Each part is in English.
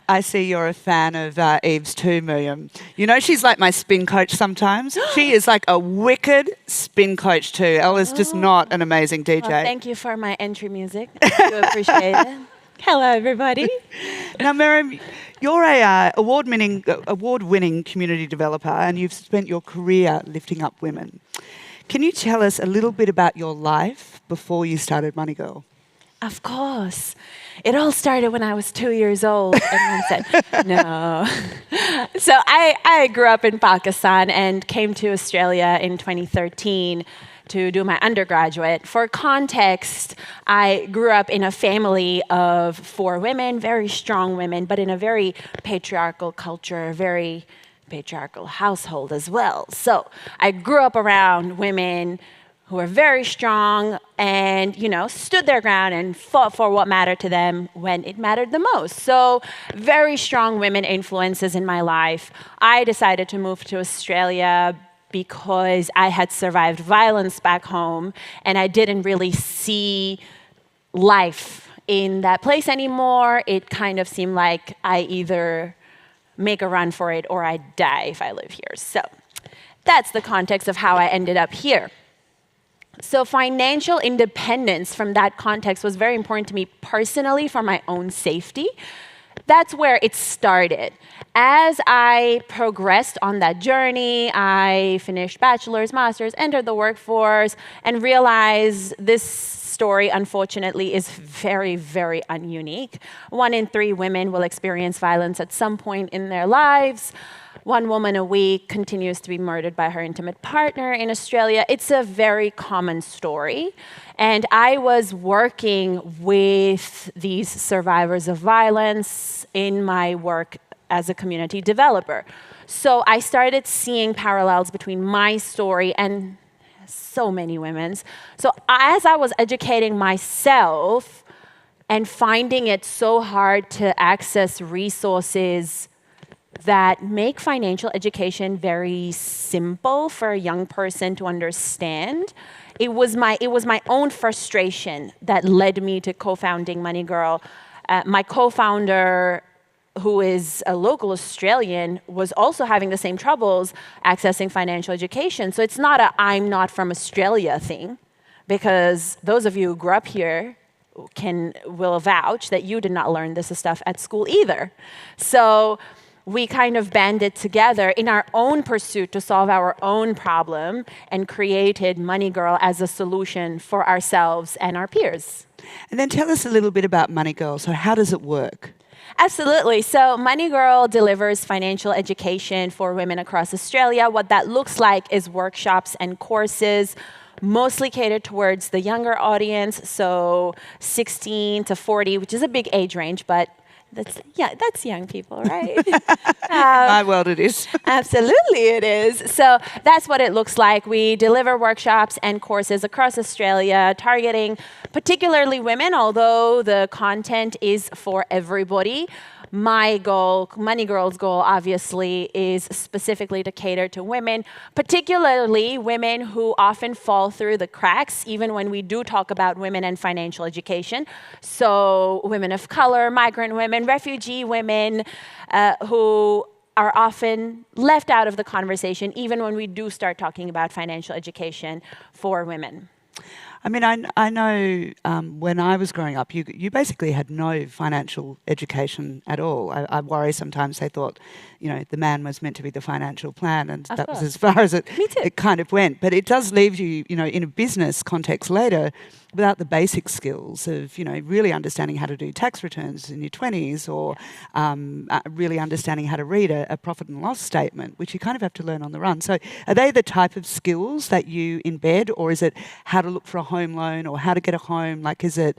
I see you're a fan of Eve's too, Miriam. You know, she's like my spin coach sometimes. She is like a wicked spin coach too. Ella's just not an amazing DJ. Well, thank you for my entry music. I do appreciate it. Hello, everybody. Now, Mariam, you're a award-winning community developer, and you've spent your career lifting up women. Can you tell us a little bit about your life before you started MoneyGirl? Of course. It all started when I was 2 years old. Everyone said, no. So I grew up in Pakistan and came to Australia in 2013 to do my undergraduate. For context, I grew up in a family of 4 women, very strong women, but in a very patriarchal culture, very patriarchal household as well. So I grew up around women who were very strong and, you know, stood their ground and fought for what mattered to them when it mattered the most. So very strong women influences in my life. I decided to move to Australia because I had survived violence back home and I didn't really see life in that place anymore. It kind of seemed like I either make a run for it or I die if I live here. So that's the context of how I ended up here. So financial independence from that context was very important to me personally for my own safety. That's where it started. As I progressed on that journey, I finished bachelor's, master's, entered the workforce, and realized this story, unfortunately, is very, very ununique. 1 in 3 women will experience violence at some point in their lives. 1 woman a week continues to be murdered by her intimate partner in Australia. It's a very common story. And I was working with these survivors of violence in my work as a community developer. So I started seeing parallels between my story and so many women's. So as I was educating myself and finding it so hard to access resources that make financial education very simple for a young person to understand, it was my own frustration that led me to co-founding MoneyGirl. My co-founder, who is a local Australian, was also having the same troubles accessing financial education. So it's not a I'm not from Australia thing, because those of you who grew up here will vouch that you did not learn this stuff at school either. So we kind of banded together in our own pursuit to solve our own problem and created MoneyGirl as a solution for ourselves and our peers. And then tell us a little bit about MoneyGirl. So how does it work? Absolutely. So MoneyGirl delivers financial education for women across Australia. What that looks like is workshops and courses mostly catered towards the younger audience, so 16 to 40, which is a big age range, but that's young people, right? My world it is. Absolutely it is. So that's what it looks like. We deliver workshops and courses across Australia, targeting particularly women, although the content is for everybody. My goal, MoneyGirl's goal, obviously, is specifically to cater to women, particularly women who often fall through the cracks, even when we do talk about women and financial education. So women of color, migrant women, refugee women, who are often left out of the conversation, even when we do start talking about financial education for women. I mean, I know when I was growing up, you basically had no financial education at all. I worry sometimes they thought, you know, the man was meant to be the financial plan, and that was as far as it kind of went. But it does leave you, you know, in a business context later without the basic skills of, you know, really understanding how to do tax returns in your 20s, or really understanding how to read a profit and loss statement, which you kind of have to learn on the run. So are they the type of skills that you embed, or is it how to look for a home loan or how to get a home? Like, is it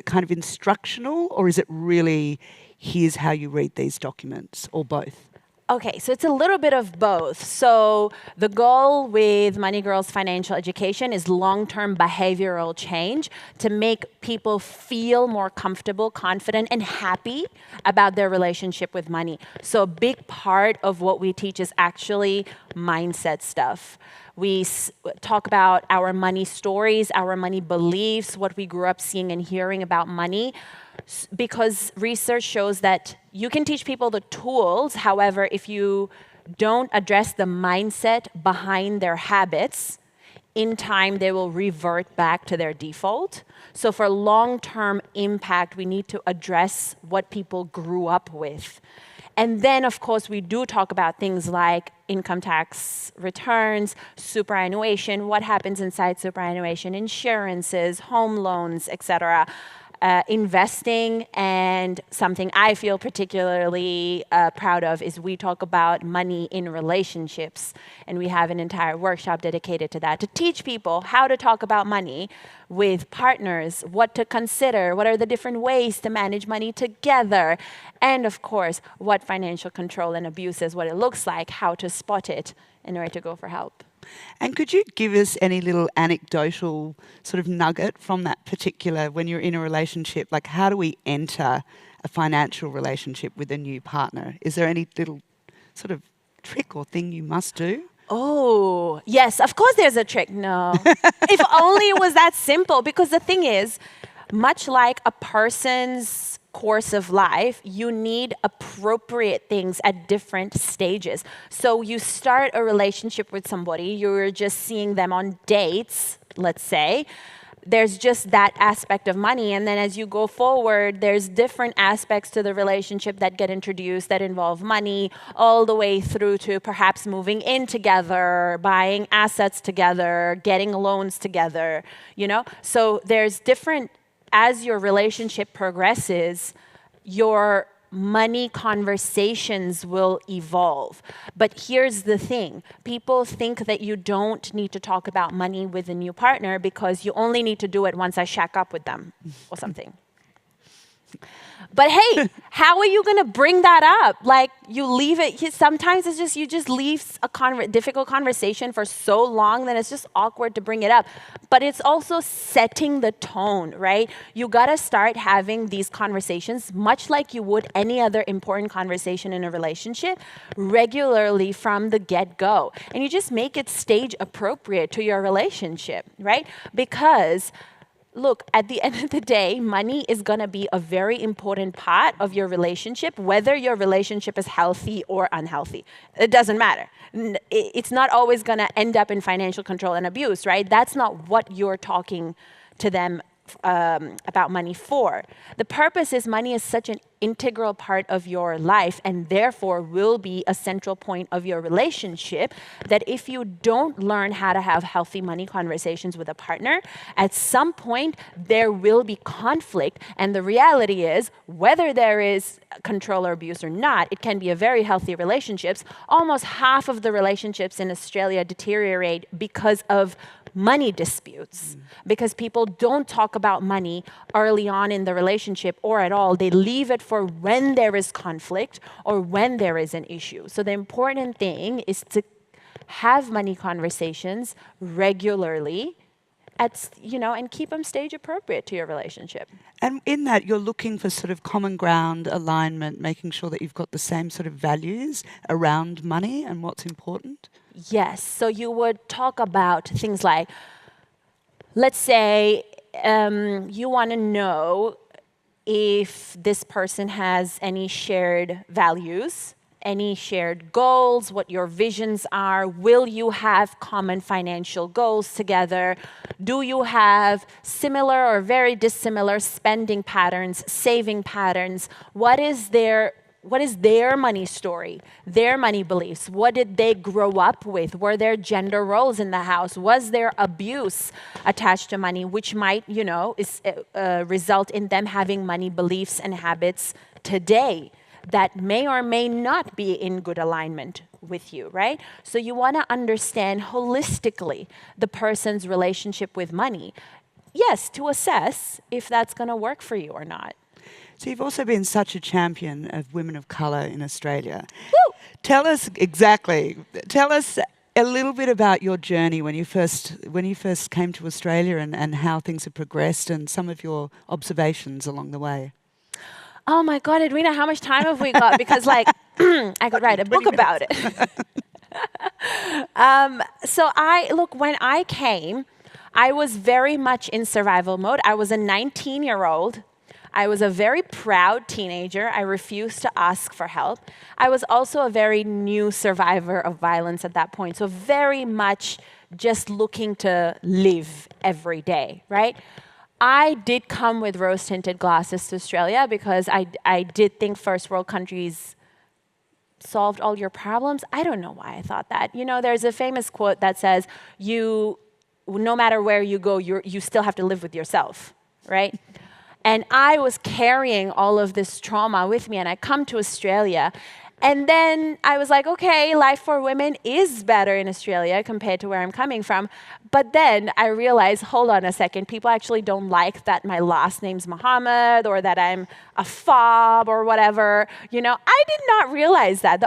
kind of instructional, or is it really here's how you read these documents, or both? Okay, so it's a little bit of both. So the goal with MoneyGirl's financial education is long-term behavioral change to make people feel more comfortable, confident, and happy about their relationship with money. So a big part of what we teach is actually mindset stuff. We talk about our money stories, our money beliefs, what we grew up seeing and hearing about money, because research shows that you can teach people the tools. However, if you don't address the mindset behind their habits, in time they will revert back to their default. So for long-term impact, we need to address what people grew up with. And then, of course, we do talk about things like income tax returns, superannuation, what happens inside superannuation, insurances, home loans, etc. Investing, and something I feel particularly proud of is we talk about money in relationships, and we have an entire workshop dedicated to that, to teach people how to talk about money with partners, what to consider, what are the different ways to manage money together, and of course, what financial control and abuse is, what it looks like, how to spot it, and where to go for help. And could you give us any little anecdotal sort of nugget from that particular, when you're in a relationship, like how do we enter a financial relationship with a new partner? Is there any little sort of trick or thing you must do? Oh, yes, of course there's a trick. No. If only it was that simple. Because the thing is, much like a person's course of life, you need appropriate things at different stages. So you start a relationship with somebody, you're just seeing them on dates, let's say. There's just that aspect of money. And then as you go forward, there's different aspects to the relationship that get introduced that involve money, all the way through to perhaps moving in together, buying assets together, getting loans together, you know? So there's different, as your relationship progresses, your money conversations will evolve. But here's the thing. People think that you don't need to talk about money with a new partner because you only need to do it once I shack up with them or something. But hey, how are you going to bring that up? Like, you leave it, sometimes it's just, you just leave a difficult conversation for so long that it's just awkward to bring it up. But it's also setting the tone, right? You got to start having these conversations, much like you would any other important conversation in a relationship, regularly from the get-go. And you just make it stage appropriate to your relationship, right? Because look, at the end of the day, money is going to be a very important part of your relationship, whether your relationship is healthy or unhealthy. It doesn't matter. It's not always going to end up in financial control and abuse, right? That's not what you're talking to them about money for. The purpose is money is such an integral part of your life and therefore will be a central point of your relationship that if you don't learn how to have healthy money conversations with a partner, at some point there will be conflict. And the reality is, whether there is control or abuse or not, it can be a very healthy relationships. Almost half of the relationships in Australia deteriorate because of money disputes, because people don't talk about money early on in the relationship or at all. They leave it for when there is conflict or when there is an issue. So the important thing is to have money conversations regularly and keep them stage appropriate to your relationship. And in that, you're looking for sort of common ground, alignment, making sure that you've got the same sort of values around money and what's important? Yes. So you would talk about things like, let's say you want to know if this person has any shared values, any shared goals, what your visions are. Will you have common financial goals together? Do you have similar or very dissimilar spending patterns, saving patterns? What is their money story, their money beliefs? What did they grow up with? Were there gender roles in the house? Was there abuse attached to money, which might, result in them having money beliefs and habits today that may or may not be in good alignment with you, right? So you want to understand holistically the person's relationship with money. Yes, to assess if that's going to work for you or not. So you've also been such a champion of women of colour in Australia. Woo! Tell us a little bit about your journey when you first came to Australia and how things have progressed and some of your observations along the way. Oh my God, Edwina, how much time have we got? Because I could write a book about it. When I came, I was very much in survival mode. I was a 19-year-old. I was a very proud teenager. I refused to ask for help. I was also a very new survivor of violence at that point, so very much just looking to live every day, right? I did come with rose-tinted glasses to Australia because I did think first world countries solved all your problems. I don't know why I thought that. You know, there's a famous quote that says, no matter where you go, you still have to live with yourself, right? And I was carrying all of this trauma with me, and I come to Australia, and then I was like, okay, life for women is better in Australia compared to where I'm coming from. But then I realized, hold on a second, people actually don't like that my last name's Mohammed or that I'm a fob or whatever. You know, I did not realize that.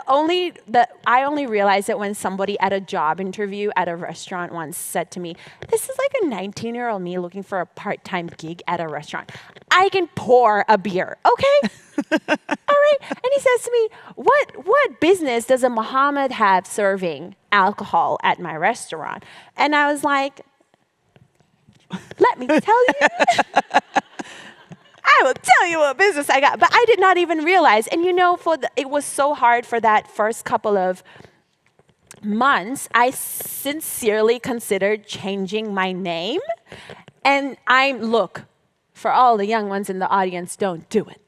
I only realized it when somebody at a job interview at a restaurant once said to me, this is like a 19-year-old me looking for a part-time gig at a restaurant. I can pour a beer, okay? All right. And he says to me, what business does a Mohammed have serving alcohol at my restaurant? And I was like, let me tell you. I will tell you what business I got. But I did not even realize. And you know, it was so hard for that first couple of months. I sincerely considered changing my name. And look, for all the young ones in the audience, don't do it.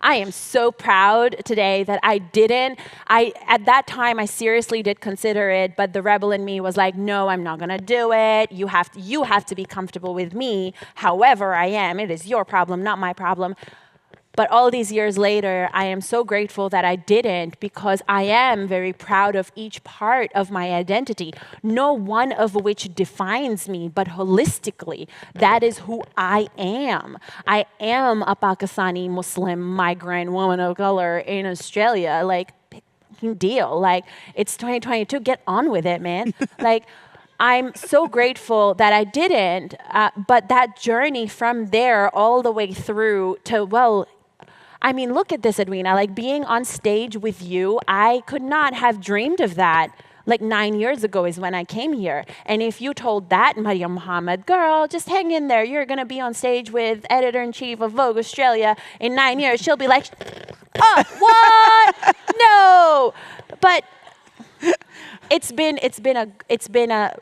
I am so proud today that I didn't. At that time, I seriously did consider it, but the rebel in me was like, no, I'm not gonna do it. You have to be comfortable with me, however I am. It is your problem, not my problem. But all these years later, I am so grateful that I didn't, because I am very proud of each part of my identity, no one of which defines me, but holistically, that is who I am. I am a Pakistani Muslim migrant woman of color in Australia. Like, big deal. Like, it's 2022. Get on with it, man. Like, I'm so grateful that I didn't, but that journey from there all the way through to, well, I mean, look at this, Edwina. Like, being on stage with you, I could not have dreamed of that. Like 9 years ago is when I came here. And if you told that Mariam Mohammed, girl, just hang in there. You're going to be on stage with editor-in-chief of Vogue Australia in 9 years. She'll be like, oh, what? No. But it's been a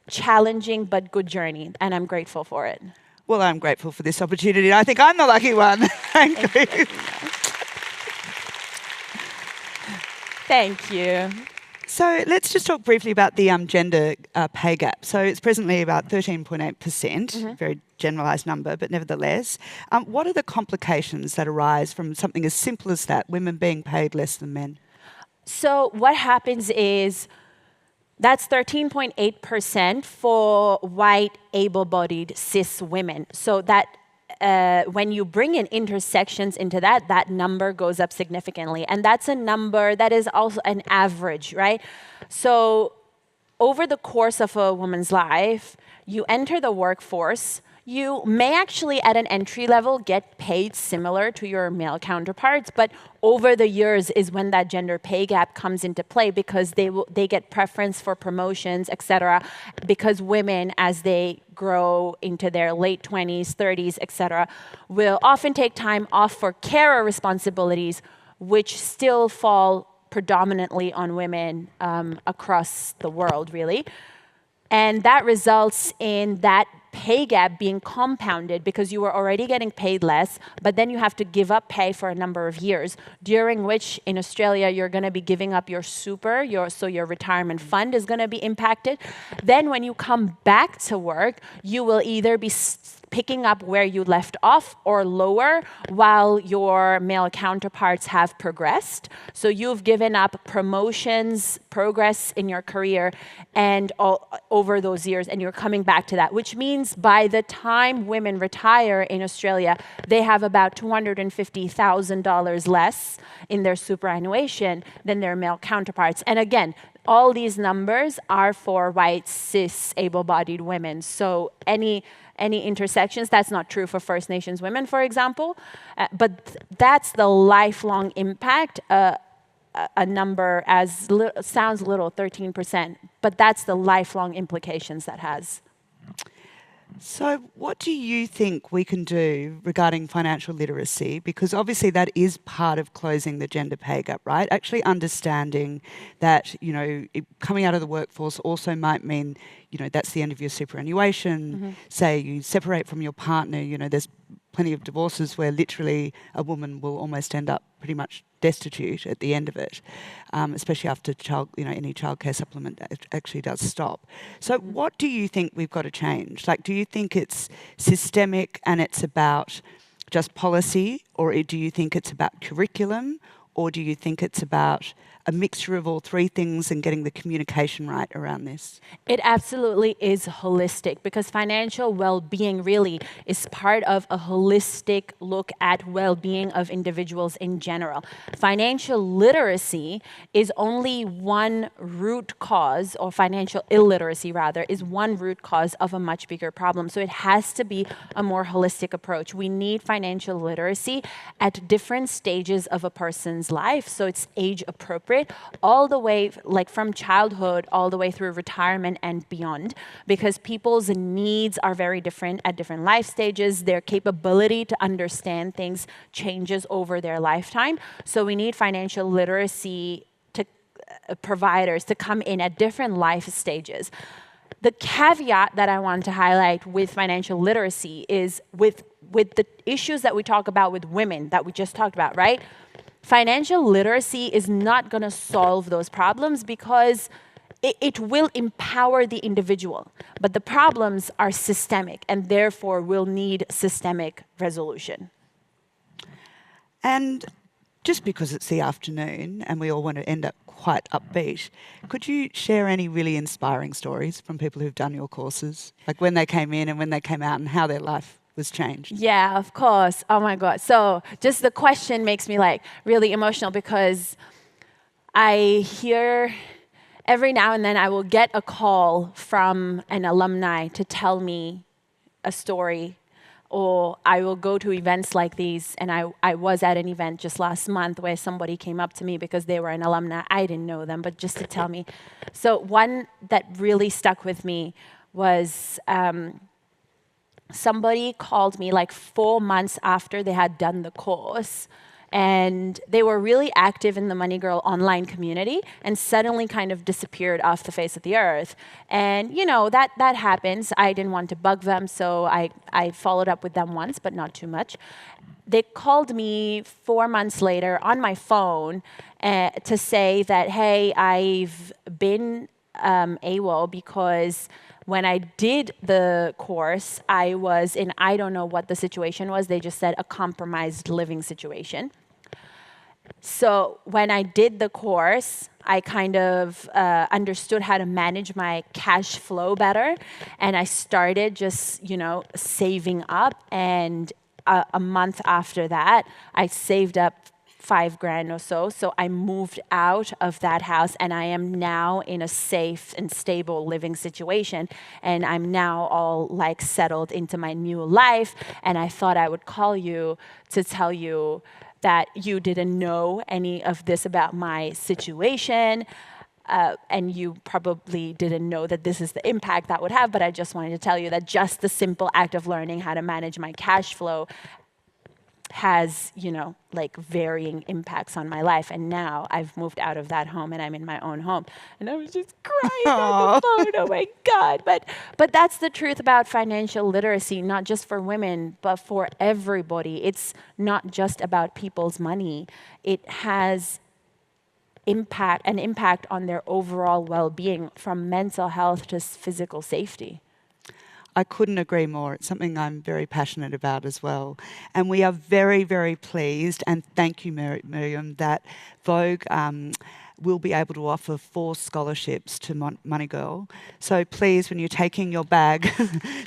challenging but good journey, and I'm grateful for it. Well, I'm grateful for this opportunity. I think I'm the lucky one. Thank you. Thank you. So let's just talk briefly about the gender pay gap. So it's presently about 13.8%, very generalised number, but nevertheless. What are the complications that arise from something as simple as that, women being paid less than men? So what happens is, that's 13.8% for white, able-bodied, cis women. So that when you bring in intersections into that number goes up significantly. And that's a number that is also an average, right? So over the course of a woman's life, you enter the workforce. You may actually, at an entry level, get paid similar to your male counterparts, but over the years is when that gender pay gap comes into play, because they get preference for promotions, etc. Because women, as they grow into their late 20s, 30s, etc., will often take time off for carer responsibilities, which still fall predominantly on women across the world, really. And that results in that pay gap being compounded, because you were already getting paid less, but then you have to give up pay for a number of years, during which in Australia you're going to be giving up your super, so your retirement fund is going to be impacted. Then when you come back to work, you will either be picking up where you left off or lower, while your male counterparts have progressed. So you've given up promotions, progress in your career, and over those years, and you're coming back to that, which means by the time women retire in Australia, they have about $250,000 less in their superannuation than their male counterparts. And again, all these numbers are for white, cis, able-bodied women. So any intersections, that's not true for First Nations women, for example. But that's the lifelong impact. A number sounds little, 13%, but that's the lifelong implications that has. So what do you think we can do regarding financial literacy? Because obviously that is part of closing the gender pay gap, right? Actually understanding that, coming out of the workforce also might mean, that's the end of your superannuation. Say you separate from your partner, there's plenty of divorces where literally a woman will almost end up pretty much destitute at the end of it, especially after any childcare supplement actually does stop. So what do you think we've got to change? Like, do you think it's systemic and it's about just policy, or do you think it's about curriculum, or do you think it's about a mixture of all three things and getting the communication right around this? It absolutely is holistic, because financial well-being really is part of a holistic look at well-being of individuals in general. Financial literacy is only one root cause, or financial illiteracy rather, is one root cause of a much bigger problem. So it has to be a more holistic approach. We need financial literacy at different stages of a person's life, so it's age appropriate, all the way, like from childhood all the way through retirement and beyond, because people's needs are very different at different life stages. Their capability to understand things changes over their lifetime. So we need financial literacy providers to come in at different life stages. The caveat that I want to highlight with financial literacy is with the issues that we talk about with women that we just talked about, right? Financial literacy is not going to solve those problems, because it will empower the individual. But the problems are systemic and therefore will need systemic resolution. And just because it's the afternoon and we all want to end up quite upbeat, could you share any really inspiring stories from people who've done your courses? Like when they came in and when they came out and how their life was changed? Yeah, of course. Oh my God. So just the question makes me like really emotional, because I hear every now and then I will get a call from an alumni to tell me a story, or I will go to events like these. And I was at an event just last month where somebody came up to me because they were an alumni. I didn't know them, but just to tell me. So one that really stuck with me was somebody called me like 4 months after they had done the course, and they were really active in the MoneyGirl online community and suddenly kind of disappeared off the face of the earth. And that happens. I didn't want to bug them, so I followed up with them once, but not too much. They called me 4 months later on my phone to say that, hey, I've been AWOL because when I did the course, I was in, I don't know what the situation was. They just said a compromised living situation. So when I did the course, I kind of understood how to manage my cash flow better. And I started just, saving up. And a month after that, I saved up $5,000 or so. So I moved out of that house, and I am now in a safe and stable living situation. And I'm now all like settled into my new life. And I thought I would call you to tell you that you didn't know any of this about my situation. And you probably didn't know that this is the impact that would have, but I just wanted to tell you that just the simple act of learning how to manage my cash flow has, like varying impacts on my life. And now I've moved out of that home and I'm in my own home. And I was just crying on the phone. Oh my God. But that's the truth about financial literacy, not just for women, but for everybody. It's not just about people's money. It has an impact on their overall well-being, from mental health to physical safety. I couldn't agree more. It's something I'm very passionate about as well. And we are very, very pleased, and thank you, Mariam, that Vogue will be able to offer 4 scholarships to MoneyGirl. So please, when you're taking your bag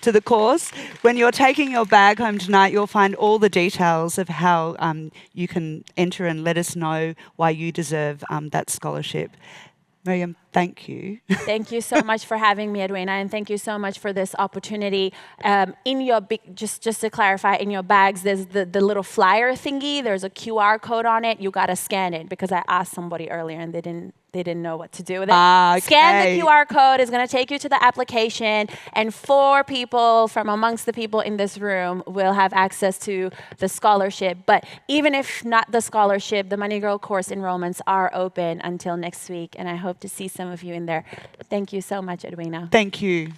to the course, when you're taking your bag home tonight, you'll find all the details of how you can enter and let us know why you deserve that scholarship. Mariam, thank you. Thank you so much for having me, Edwina, and thank you so much for this opportunity. In your just to clarify, in your bags, there's the little flyer thingy. There's a QR code on it. You gotta scan it because I asked somebody earlier and they didn't know what to do with it. Okay. Scan the QR code. It's going to take you to the application, and 4 people from amongst the people in this room will have access to the scholarship. But even if not the scholarship, the MoneyGirl course enrollments are open until next week, and I hope to see some of you in there. Thank you so much, Edwina. Thank you.